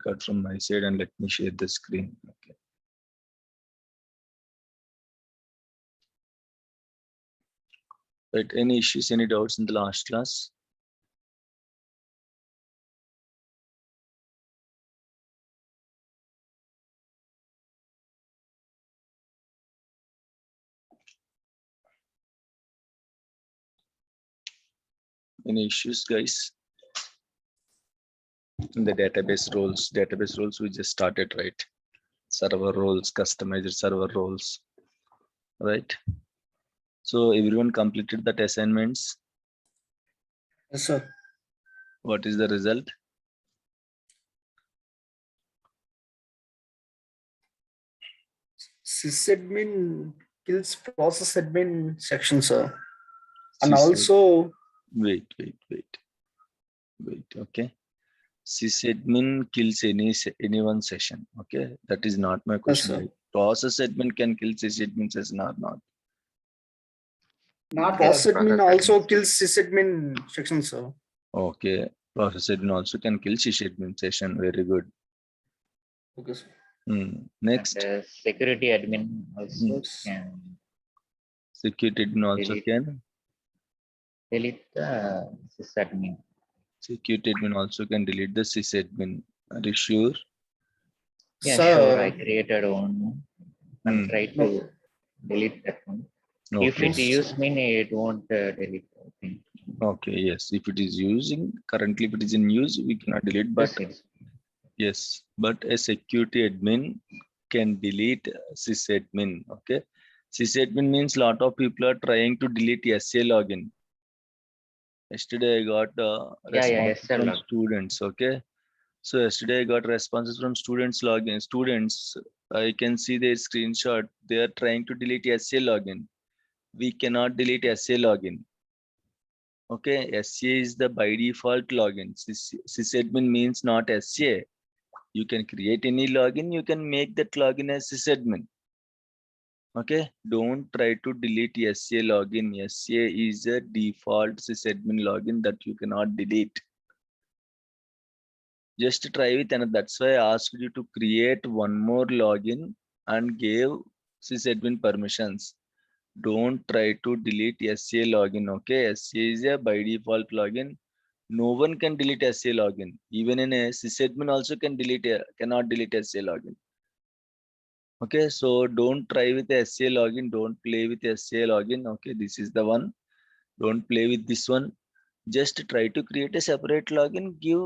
shortcut from my side and let me share the screen. Okay. Right. Any issues, any doubts in the last class? Any issues, guys? In the database roles we just started, right? Server roles, customized server roles, right? So everyone completed that assignments. Yes, sir. What is the result? Sysadmin kills process admin section, sir. And Sys- also, wait. Okay. Sysadmin kills any one session. Okay, that is not my question. sir. Like, process admin can kill sysadmin session or not? not process admin also kills sysadmin section, sir. Okay, process admin also can kill sysadmin session. Very good. Okay, sir. Next, And, security admin also can security admin also can delete the sysadmin. Security admin also can delete the sysadmin. Are you sure? Yeah, Sir, sure. I created one and try to delete that one. Okay. If it use mean it won't delete. Okay, yes. If it is using currently, if it is in use, we cannot delete. But yes, but a security admin can delete sysadmin. Okay, sysadmin means lot of people are trying to delete SA login. Yesterday I got response from students. Okay, so yesterday I got responses from students login. Students, I can see their screenshot. They are trying to delete SA login. We cannot delete SA login. Okay, SA is the by default login. Sysadmin means not SA. You can create any login. You can make that login as sysadmin. Okay, don't try to delete SA login. SA is a default sysadmin login that you cannot delete. Just try with another. That's why I asked you to create one more login and give sysadmin permissions. Don't try to delete SA login. Okay, SA is a by default login. No one can delete SA login. Even in a sysadmin also cannot delete SA login. Okay, so don't try with SA login. Don't play with SA login. Okay, this is the one. Don't play with this one. Just try to create a separate login. Give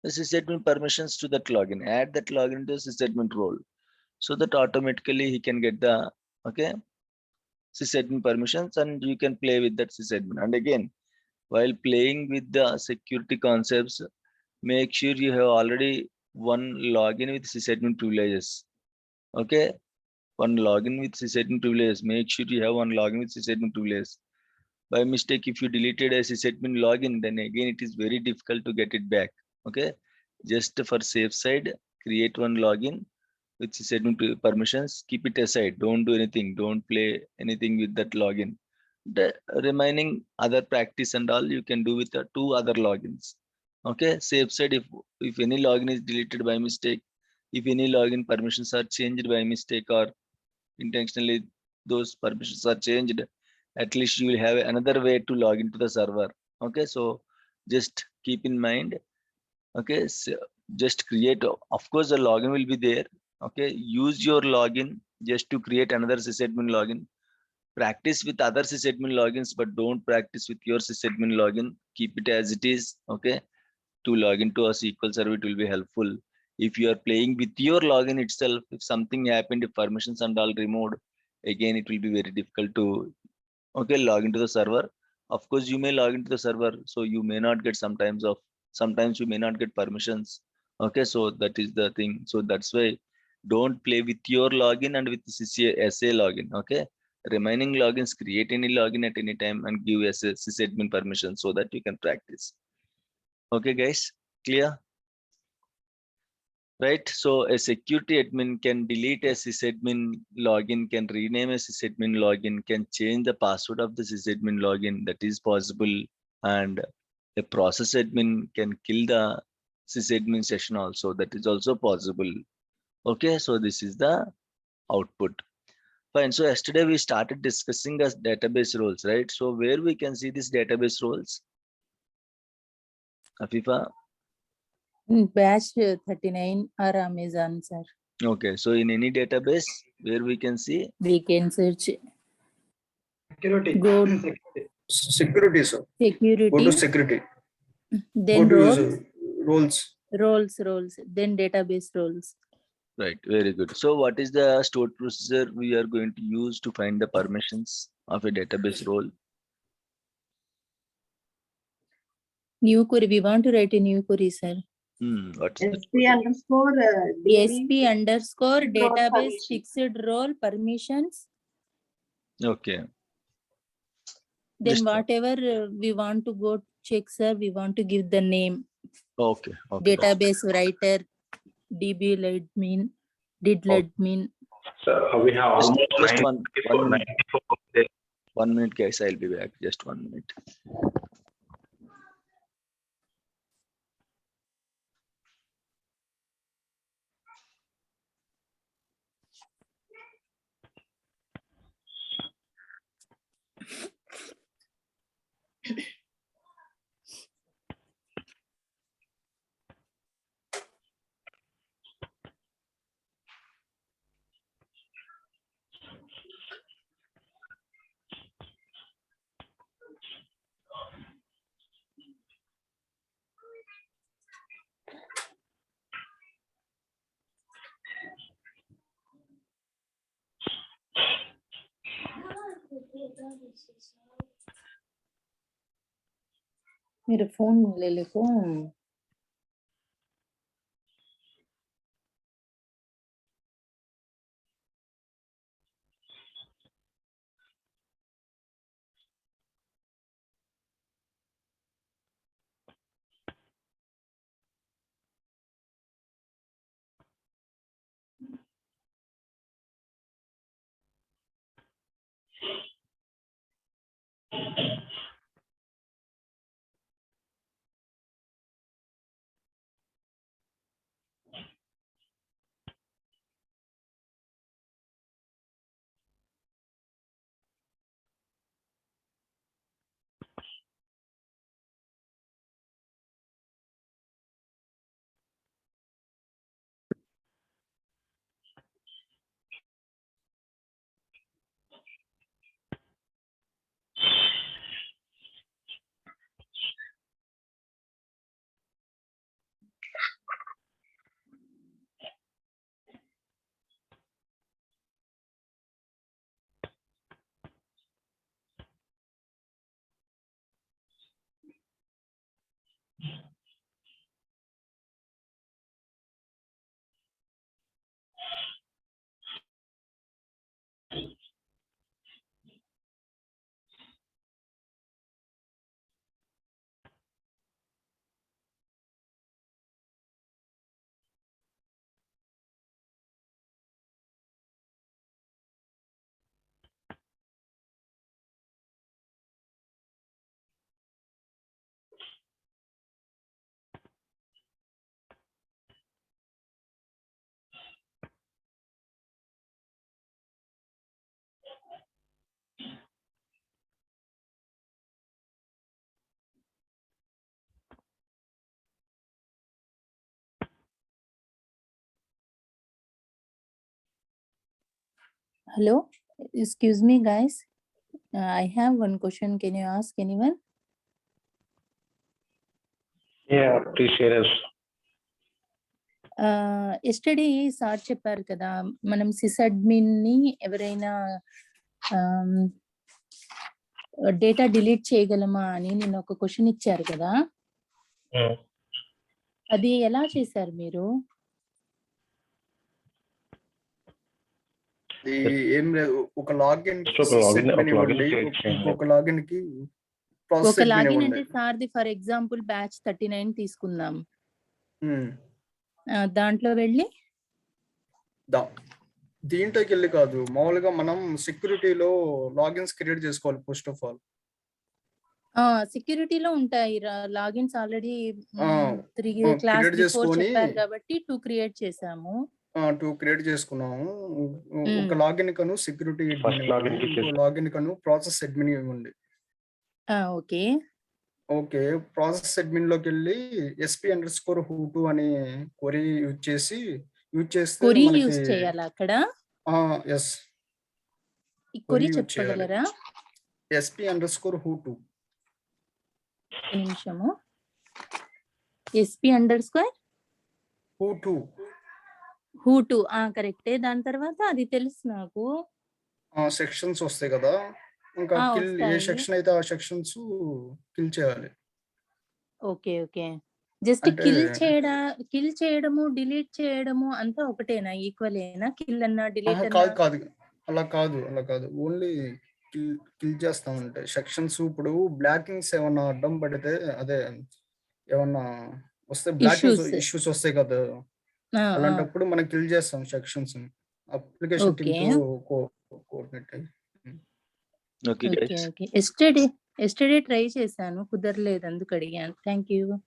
the sysadmin permissions to that login. Add that login to the sysadmin role, so that automatically he can get the sysadmin permissions, and you can play with that sysadmin. And again, while playing with the security concepts, make sure you have already one login with sysadmin privileges. Okay, one login with sysadmin privileges. Make sure you have one login with sysadmin privileges. By mistake, if you deleted a sysadmin login, then again it is very difficult to get it back. Okay, just for safe side, create one login with sysadmin permissions. Keep it aside. Don't do anything. Don't play anything with that login. The remaining other practice and all you can do with the two other logins. Okay, safe side. If any login is deleted by mistake, if any login permissions are changed by mistake or intentionally those permissions are changed, at least you will have another way to log into the server. Okay, so just keep in mind. Okay, so just create, of course the login will be there. Okay, use your login just to create another sysadmin login. Practice with other sysadmin logins, but don't practice with your sysadmin login. Keep it as it is. Okay, to log into a SQL server, it will be helpful. If you are playing with your login itself, if something happened, if permissions and all removed, again it will be very difficult to log into the server. Of course, you may log into the server, so you may not get sometimes you may not get permissions. Okay, so that is the thing. So that's why don't play with your login and with SA login. Okay, remaining logins, create any login at any time and give sysadmin permission so that you can practice. Okay, guys, clear? Right, so a security admin can delete a sysadmin login, can rename a sysadmin login, can change the password of the sysadmin login. That is possible. And a process admin can kill the sysadmin session also. That is also possible. Okay, so this is the output. Fine. So yesterday we started discussing as database roles, right? So where we can see this database roles? Afifa? Batch 39 or Amazon, sir. Okay, so in any database where we can see? We can search Security. Go- Security, sir. Go security, to security. then Go to roles, user roles. roles, then database roles. Right, very good. So what is the stored procedure we are going to use to find the permissions of a database role? New query, we want to write a new query, sir. What's the SP underscore DB SP underscore role database permission. fixed role permissions. okay? Then Just- whatever we want to go check, sir, we want to give the name. Okay, okay. Database writer, DB admin, did Okay. admin. So we have Just, almost just 94 one 94 days. 1 minute, guys. I'll be back. Just 1 minute. मेरा phone ले लेको Hello, excuse me, guys. I have one question. Can you ask anyone? Yeah, please share us. Yesterday sir చెప్పారు కదా మనం sys admin ని ఎవరైనా data delete చేయగలమా అని నేను ఒక క్వశ్చన్ ఇచ్చారు కదా అది ఎలా చేశారు మీరు? ఏం లేదు, ఒక లాగిన్ create ఇంకొక లాగిన్ కి ఒక లాగిన్ అంటే సార్ది ఫర్ ఎగ్జాంపుల్ బ్యాచ్ 39 తీసుకుందాం. దాంట్లో వెళ్ళి దీంట్లోకి వెళ్ళి కాదు, మామూలుగా మనం సెక్యూరిటీలో లాగిన్స్ క్రియేట్ చేసుకోవాలి ఫస్ట్ ఆఫ్ ఆల్. సెక్యూరిటీలో ఉంటాయి logins already 3 class create before చేసుకొని- చెప్పారు కాబట్టి 2 క్రియేట్ చేసాము. 2 క్రియేట్ చేసుకున్నాము. ఒక Hmm. లాగిన్ కను సెక్యూరిటీ First login కి ఇంకో చేసాం. లాగిన్ కను ప్రాసెస్ అడ్మిన్ ఇవ్వండి. ఓకే. ఓకే, ప్రాసెస్ అడ్మిన్ లోకి వెళ్ళి SP_who2 అనే క్వరీ యూజ్ చేస్తే కొరీ మనకి యూజ్ చేయాలా అక్కడ? ఎస్ ఈ కొరీ యూజ్ చేయాలి. చెప్పగలరా? SP_who2 ఒక నిమిషము. SP_who2 who2 కరెక్టే. దాని తర్వాత అది తెలుసు నాకు. సెక్షన్స్ వస్తాయి కదా, ఇంకా కిల్ ఏ వస్తాయి. సెక్షన్ అయితే ఆ సెక్షన్స్ కిల్ చేయాలి. ఓకే. జస్ట్ అంటే- కిల్ చేయడము, డిలీట్ చేయడము అంతా ఒకటేనా? ఈక్వలేనా? కిల్ అన్నా డిలీట్ కాదు అన్నా? కాదు అలా కాదు ఓన్లీ కిల్ చేస్తా ఉంటాయి సెక్షన్స్. ఇప్పుడు బ్లాకింగ్స్ ఏమన్నా అడ్డం పడితే, అదే ఏమన్నా వస్తే బ్లాకింగ్స్ Issues. ఇష్యూస్ వస్తాయి కదా, అలాంటప్పుడు మనం కిల్ చేస్తాం సెక్షన్స్. Application team Okay. తో కోఆర్డినేట్ అయ్యి. Okay, okay. guys. Yesterday try చేశాను, కుదరలేదు, అందుకు అడిగాను. Thank you.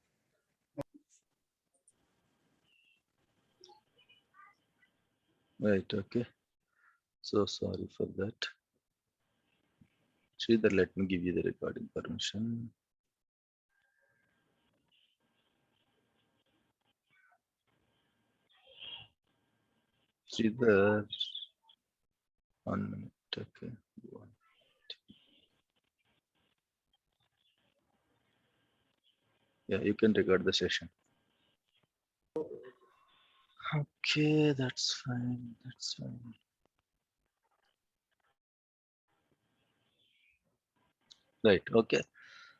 Right, okay. So sorry for that. Sridhar, let me give you the recording permission. Sridhar, 1 minute, okay. Yeah, you can record the session. Okay, that's fine. Right, okay.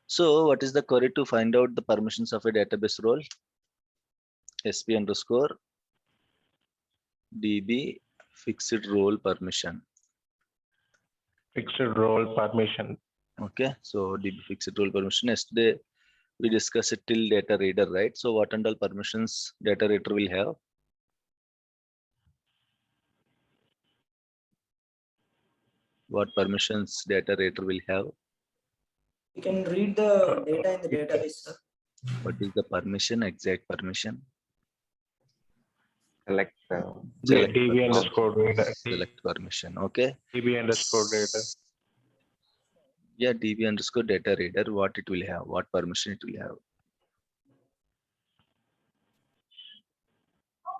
So what is the query to find out the permissions of a database role? SP_DB fixed role permission. Fixed role permission. Okay, so DB fixed role permission. Yesterday we discussed it till data reader, right? So what and all permissions data reader will have? What permissions data reader will have? You can read the data in the database, sir. What is the permission, exact permission? Select Select DB permission. underscore reader. Select permission, okay. DB underscore reader. Yeah, DB underscore data reader, what it will have, what permission it will have.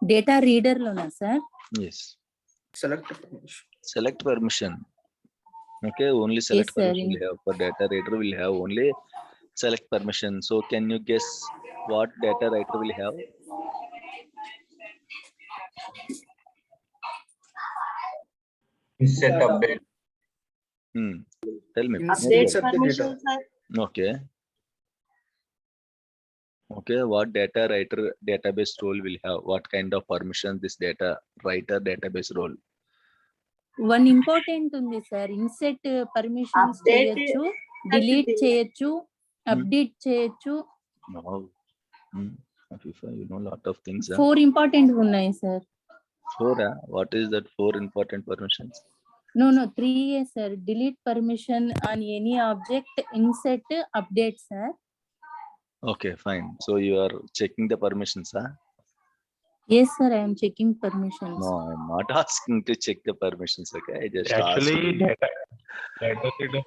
Data reader లోనా sir? Yes, select permission. okay, only select Yes, sir. permission will have. For data reader will have only select permission. So can you guess what data writer will have? insert update. Tell me. Insert Update the permission, data. sir. Okay. Okay, what data writer database role will have? What kind of permission this data writer database role? One important ఉంది sir. INCET permissions Update చేయొచ్చు, delete చేయొచ్చు, update చేయొచ్చు. No. Afifa, you know a lot of things. 4 important ఉన్నాయి sir. 4, what is that 4 important permissions? No, 3 sir. Delete permission on any object, INCET, update sir. Okay, fine. So you are checking the permissions, huh? Yes sir, I am checking permissions. No, I'm not asking to check the permissions. Okay, I just Actually, asked. data reader.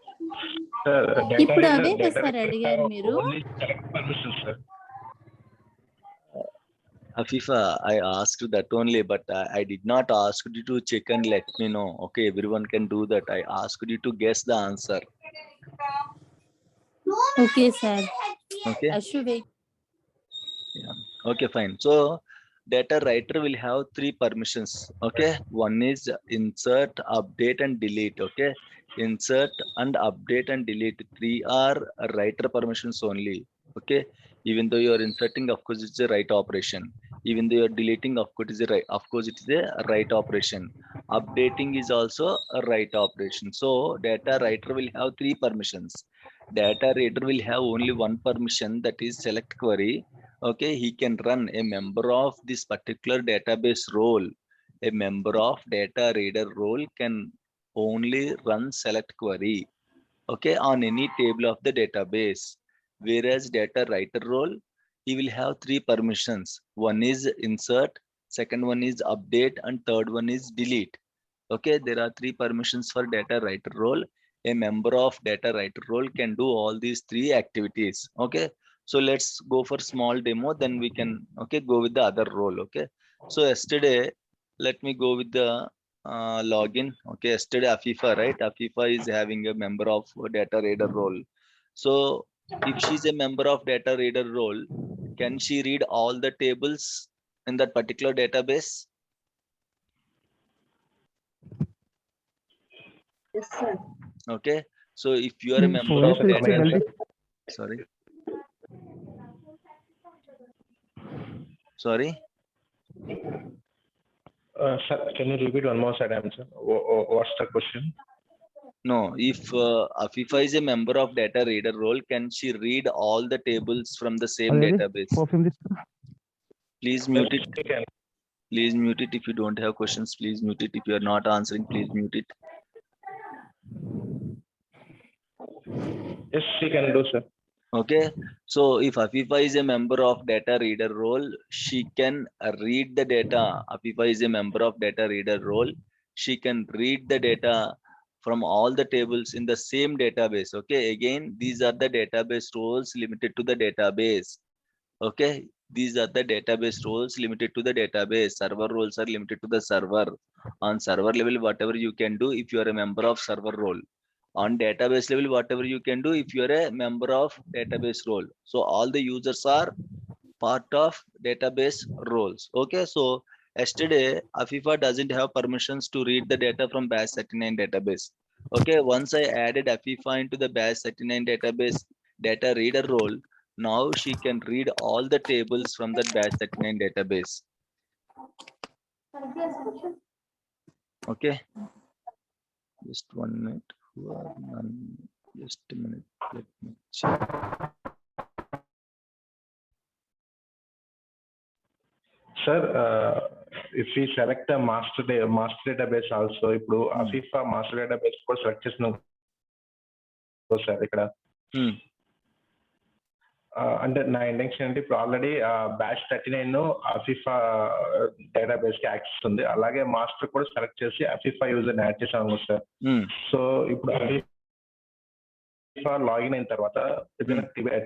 Sir, data ఇప్పుడు reader- అవే కదా data sir reader అడిగారు మీరు? only select permissions, sir. Afifa, I asked that only, but I did not ask you to check and let me know. Okay, everyone can do that. I asked you to guess the answer. Okay sir. Okay. I should wait. Yeah. Okay, fine. So data writer will have 3 permissions. Okay, one is insert, update, and delete. Okay, insert and update and delete, 3 are writer permissions only. Okay, even though you are inserting, of course it's a write operation. Even though you are deleting, of course it is a write operation. Updating is also a write operation. So data writer will have 3 permissions. Data reader will have only 1 permission, that is select query. Okay, he can run a member of this particular database role. A member of data reader role can only run select query. okay, on any table of the database. Whereas data writer role, he will have 3 permissions. One is insert, second one is update, and third one is delete. Okay, there are 3 permissions for data writer role. A member of data writer role can do all these 3 activities. Okay, so let's go for small demo, then we can, okay, go with the other role. Okay, so yesterday, let me go with the login. Okay, yesterday Afifa, right? Afifa is having a member of data reader role. So if she's a member of data reader role, can she read all the tables in that particular database? Yes, sir. Okay, so if you are a member सोने of से इससे data, जल्दी sorry, Sir, can you repeat one more time, sir? What's the question? no, if Afifa is a member of data reader role, can she read all the tables from the same अरे database? Perfume Please Yes, mute it. she can. Please mute it. If you don't have questions, please mute it. If you are not answering, please mute it. Yes, she can do, sir. Okay, so if Afifa is a member of data reader role, she can read the data. Afifa is a member of data reader role. She can read the data from all the tables in the same database. Okay, again, these are the database roles limited to the database. Okay, these are the database roles limited to the database. Server roles are limited to the server. On server level, whatever you can do if you are a member of server role. On database level, whatever you can do if you are a member of database role. So all the users are part of database roles. Okay, so yesterday Afifa doesn't have permissions to read the data from batch 39 database. Okay, once I added Afifa into the batch 39 database data reader role, now she can read all the tables from that batch 39 database. Okay, just 1 minute. Just a minute. Let me check. Sir, if we select a master database also, ఇప్పుడు Afifa master database కూడా select చేసినాం sir ఇక్కడ. అంటే నా intention అంటే ఇప్పుడు already batch 39 Afifa database కి access ఉంది. అలాగే మాస్టర్ కూడా సెలెక్ట్ చేసి Afifa యూజర్ యాడ్ చేసాము సార్. సో ఇప్పుడు Afifa లాగిన్ అయిన తర్వాత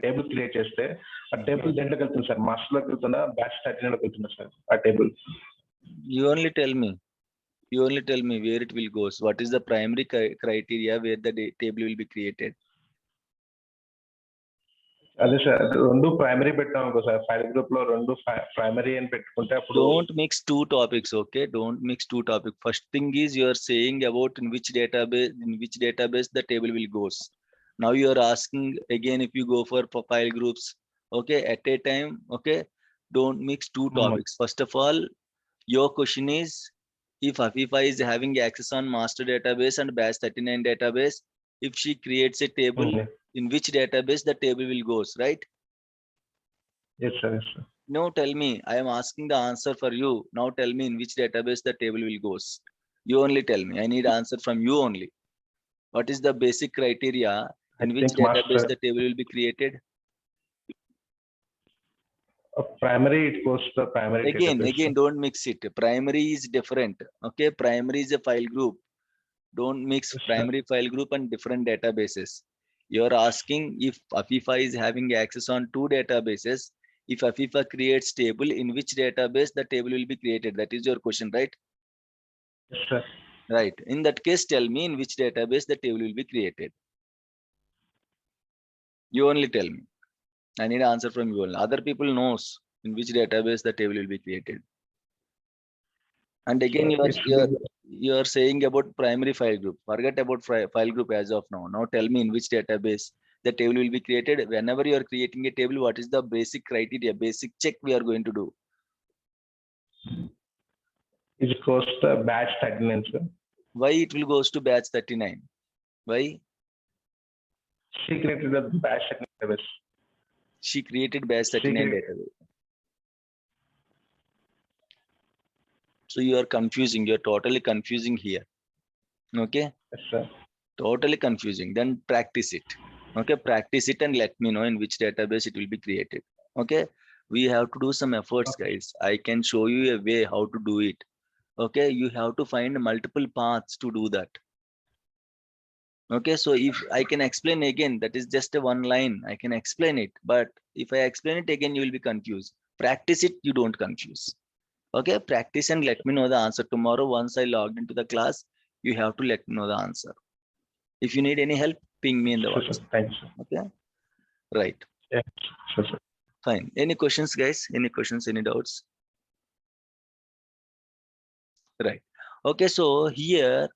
టేబుల్ క్రియేట్ చేస్తే ఆ టేబుల్ దేంట్లోకి వెళ్తుంది సార్? మాస్టర్ లోకి వెళ్తుందా, బ్యాచ్ 39 లోకి వెళ్తుందా సార్ ఆ table? You only tell me. You only tell me where it will go. So what is the primary criteria where the table will be created? అదే sir, రెండు primary పెట్టాం అనుకో sir, file group లో రెండు primary అని పెట్టుకుంటే అప్పుడు. Don't mix two topics, okay? Don't mix two topics. First thing is you are saying about in which database the table will goes. Now you are asking again if you go for file groups, okay, at a time, okay? Don't mix two topics. First of all, your question is if Afifa is having access on master database and batch 39 database, if she creates a table, in which database the table will goes, right? Yes sir, yes sir. No, tell me. I am asking the answer for you. Now tell me in which database the table will goes. You only tell me. I need answer from you only. What is the basic criteria in which database the table will be created? Primary, it goes to the primary database. Again, don't mix it. Primary is different. Okay, primary is a file group. Don't mix primary file group and different databases. You're asking if Afifa is having access on two databases. If Afifa creates table, in which database the table will be created? That is your question, right? Yes, sir. Right. In that case, tell me in which database the table will be created. You only tell me. I need an answer from you only. Other people knows in which database the table will be created. And again, you are saying about primary file group. Forget about file group as of now. Now tell me in which database the table will be created. Whenever you are creating a table, what is the basic criteria, basic check we are going to do? It goes to batch 39, sir. Why it will goes to batch 39? Why? She created the batch 39 database. She created batch 39 database. So you are confusing. You are totally confusing here. Okay. Yes, sir. Totally confusing. Then practice it. Okay, practice it and let me know in which database it will be created. Okay, we have to do some efforts, guys. I can show you a way how to do it. Okay, you have to find multiple paths to do that. Okay, so if I can explain again, that is just a one line, I can explain it, but if I explain it again, you will be confused. Practice it, you don't confuse. Okay, practice and let me know the answer tomorrow. Once I logged into the class, you have to let me know the answer. If you need any help, ping me in the Sure, WhatsApp. sir. Thanks, sir. Okay, right, Yeah, sure, sir. fine. Any questions, guys? Any questions, any doubts? Right. Okay, so here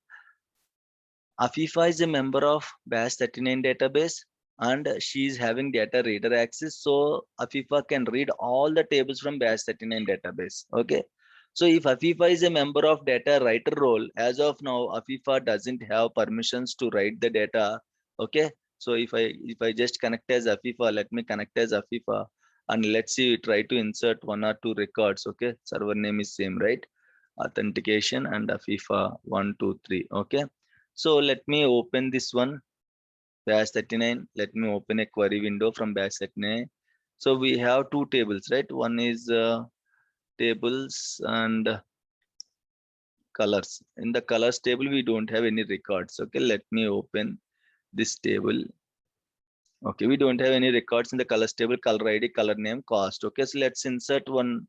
Afifa is a member of BAS 39 database and she is having data reader access. So Afifa can read all the tables from BAS 39 database. Okay. So if Afifa is a member of data writer role, as of now, Afifa doesn't have permissions to write the data. Okay. So if I just connect as Afifa, let me connect as Afifa and let's see, try to insert 1 or 2 records. Okay. Server name is same, right? Authentication and Afifa 1, 2, 3. Okay. So let me open this one, BAS 39. Let me open a query window from BAS 39. So we have 2 tables, right? One is tables and colors. In the colors table, we don't have any records. Okay, let me open this table. Okay, we don't have any records in the colors table, color ID, color name, cost. Okay, so let's insert one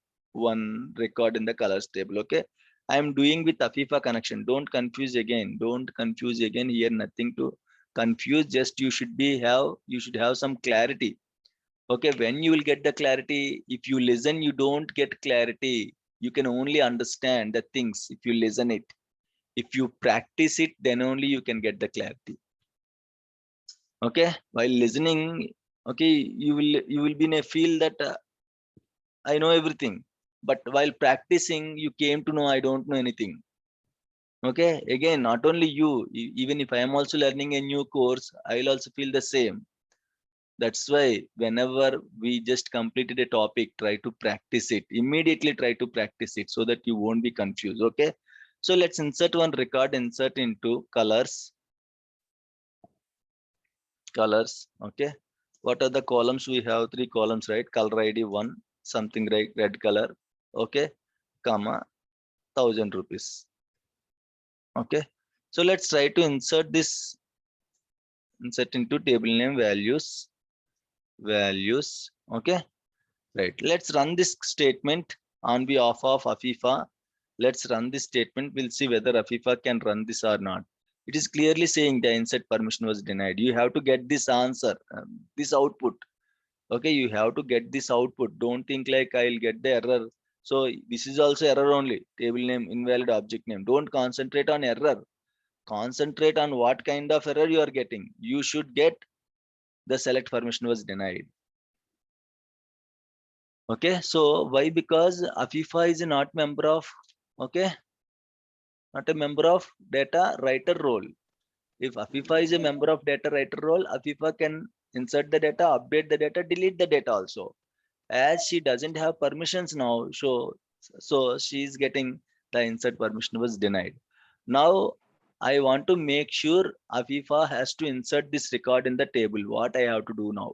record in the colors table. Okay, I am doing with Afifa connection. Don't confuse again. Don't confuse again. Here nothing to confuse. Just you should have some clarity. Okay, when you will get the clarity, if you listen, you don't get clarity. You can only understand the things if you listen it. If you practice it, then only you can get the clarity. Okay, while listening, okay, you will be in a feel that I know everything, but while practicing, you came to know I don't know anything. Okay, again, not only you, even if I am also learning a new course, I'll also feel the same. That's why whenever we just completed a topic, try to practice it. Immediately try to practice it so that you won't be confused. Okay, so let's insert one record, insert into colors. Okay, what are the columns? We have 3 columns, right? Color ID 1, something like red color. Okay, comma 1000 rupees. Okay, so let's try to insert into table name values. Okay, right, let's run this statement on behalf of Afifa. Let's run this statement. We'll see whether Afifa can run this or not. It is clearly saying the insert permission was denied. You have to get this answer, this output. Okay, you have to get this output. Don't think like I'll get the error. So this is also error only. Table name, invalid object name. Don't concentrate on error. Concentrate on what kind of error you are getting. You should get the select permission was denied. Okay, so why? Because Afifa is not member of, okay, not a member of data writer role. If Afifa is a member of data writer role, Afifa can insert the data, update the data, delete the data also. As she doesn't have permissions now, so she is getting the insert permission was denied. Now I want to make sure Afifa has to insert this record in the table. What I have to do now?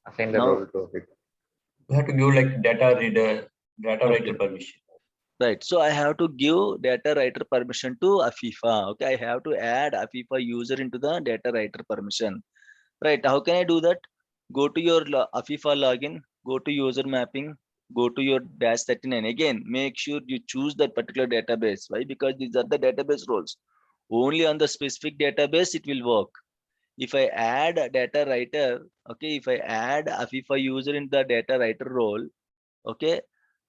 Assign the Now- role to it. You have to give like data reader, data writer permission. Right, so I have to give data writer permission to Afifa. Okay, I have to add Afifa user into the data writer permission. Right, how can I do that? Go to your Afifa login, go to user mapping, go to your BAS 39. Again, make sure you choose that particular database. Why? Because these are the database roles. Only on the specific database it will work. If I add a data writer, okay, if I add Afifa user in the data writer role, okay,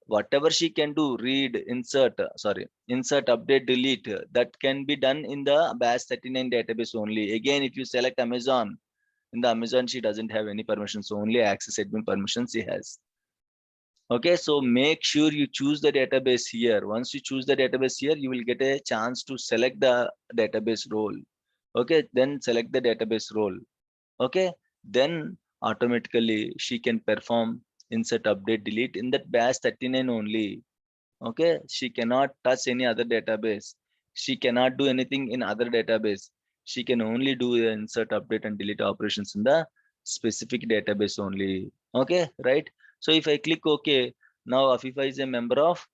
whatever she can do, read, insert, update, delete, that can be done in the BAS 39 database only. Again, if you select Amazon, in the Amazon, she doesn't have any permissions, only access admin permissions she has. Okay, so make sure you choose the database here. Once you choose the database here, you will get a chance to select the database role. Okay, then select the database role. Okay, then automatically she can perform insert, update, delete in that BAS 39 only. Okay, she cannot touch any other database. She cannot do anything in other database. She can only do the insert, update, and delete operations in the specific database only. Okay, right? So if I click OK, now Afifa is a member of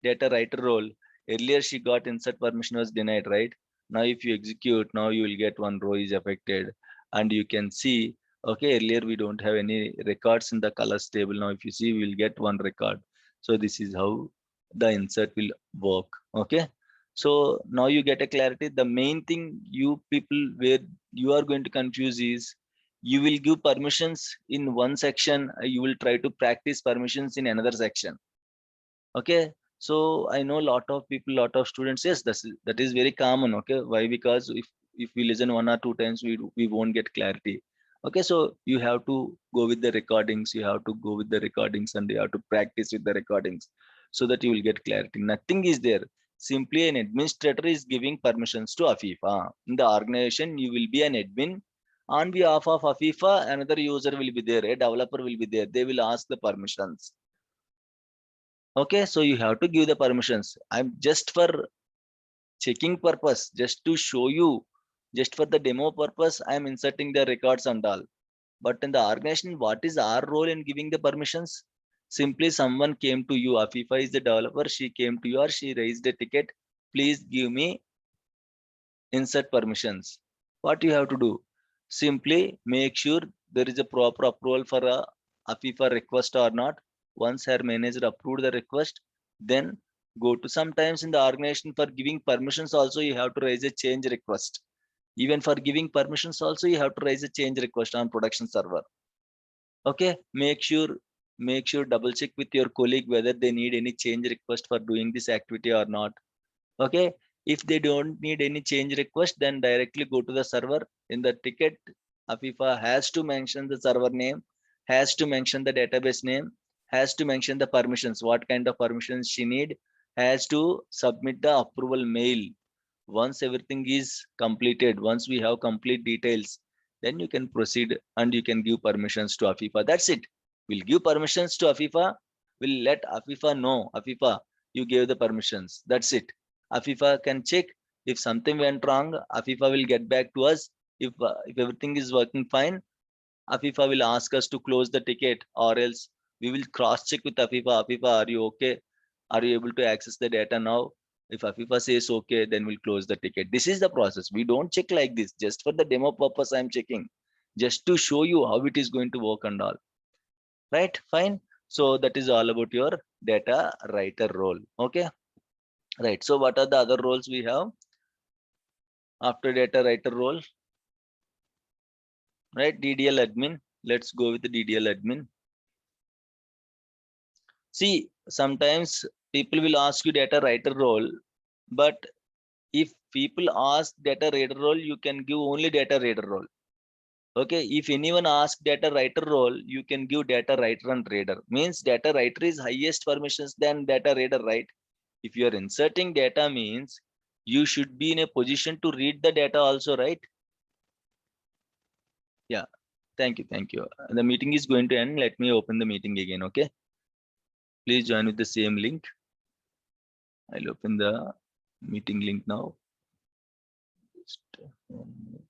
data writer role. Earlier she got insert permission was denied, right? Now if you execute, now you will get one row is affected, and you can see, okay, earlier we don't have any records in the colors table. Now if you see, we will get one record. So this is how the insert will work. Okay, so now you get a clarity. The main thing you people where you are going to confuse is, you will give permissions in one section, you will try to practice permissions in another section. Okay, so I know a lot of people, lot of students, yes, that is very common. Okay, why? Because if we listen 1 or 2 times, we won't get clarity. Okay, so you have to go with the recordings, you have to go with the recordings, and you have to practice with the recordings so that you will get clarity. Nothing is there. Simply an administrator is giving permissions to Afifa. In the organization, you will be an admin. On behalf of Afifa, another user will be there, a developer will be there. They will ask the permissions. Okay, so you have to give the permissions. I'm just for checking purpose, just to show you, just for the demo purpose, I'm inserting the records and all. But in the organization, what is our role in giving the permissions? Simply someone came to you, Afifa is the developer, she came to you or she raised a ticket, please give me insert permissions. What you have to do? Simply make sure there is a proper approval for a Afifa request or not. Once her manager approved the request, then go to, sometimes in the organization for giving permissions also you have to raise a change request. Even for giving permissions also you have to raise a change request on production server. Okay, make sure double check with your colleague whether they need any change request for doing this activity or not. Okay, if they don't need any change request, then directly go to the server. In the ticket, Afifa has to mention the server name, has to mention the database name, has to mention the permissions, what kind of permissions she need, has to submit the approval mail. Once everything is completed, once we have complete details, then you can proceed and you can give permissions to Afifa. That's it. We'll give permissions to Afifa. We'll let Afifa know, Afifa, you gave the permissions. That's it. Afifa can check. If something went wrong, Afifa will get back to us. If everything is working fine, Afifa will ask us to close the ticket, or else we will cross check with Afifa. Afifa, are you okay? Are you able to access the data now? If Afifa says okay, then we'll close the ticket. This is the process. We don't check like this. Just for the demo purpose, I'm checking. Just to show you how it is going to work and all. Right? Fine. So that is all about your data writer role. Okay. Right. So what are the other roles we have after data writer role? Right. DDL admin. Let's go with the DDL admin. See, sometimes people will ask you data writer role, but if people ask data reader role, you can give only data reader role. Okay, if anyone asks data writer role, you can give data writer and reader. Means data writer is highest permissions than data reader, right? If you are inserting data, means you should be in a position to read the data also, right? Yeah, thank you. The meeting is going to end. Let me open the meeting again, okay? Please join with the same link. I'll open the meeting link now. Just 1 minute.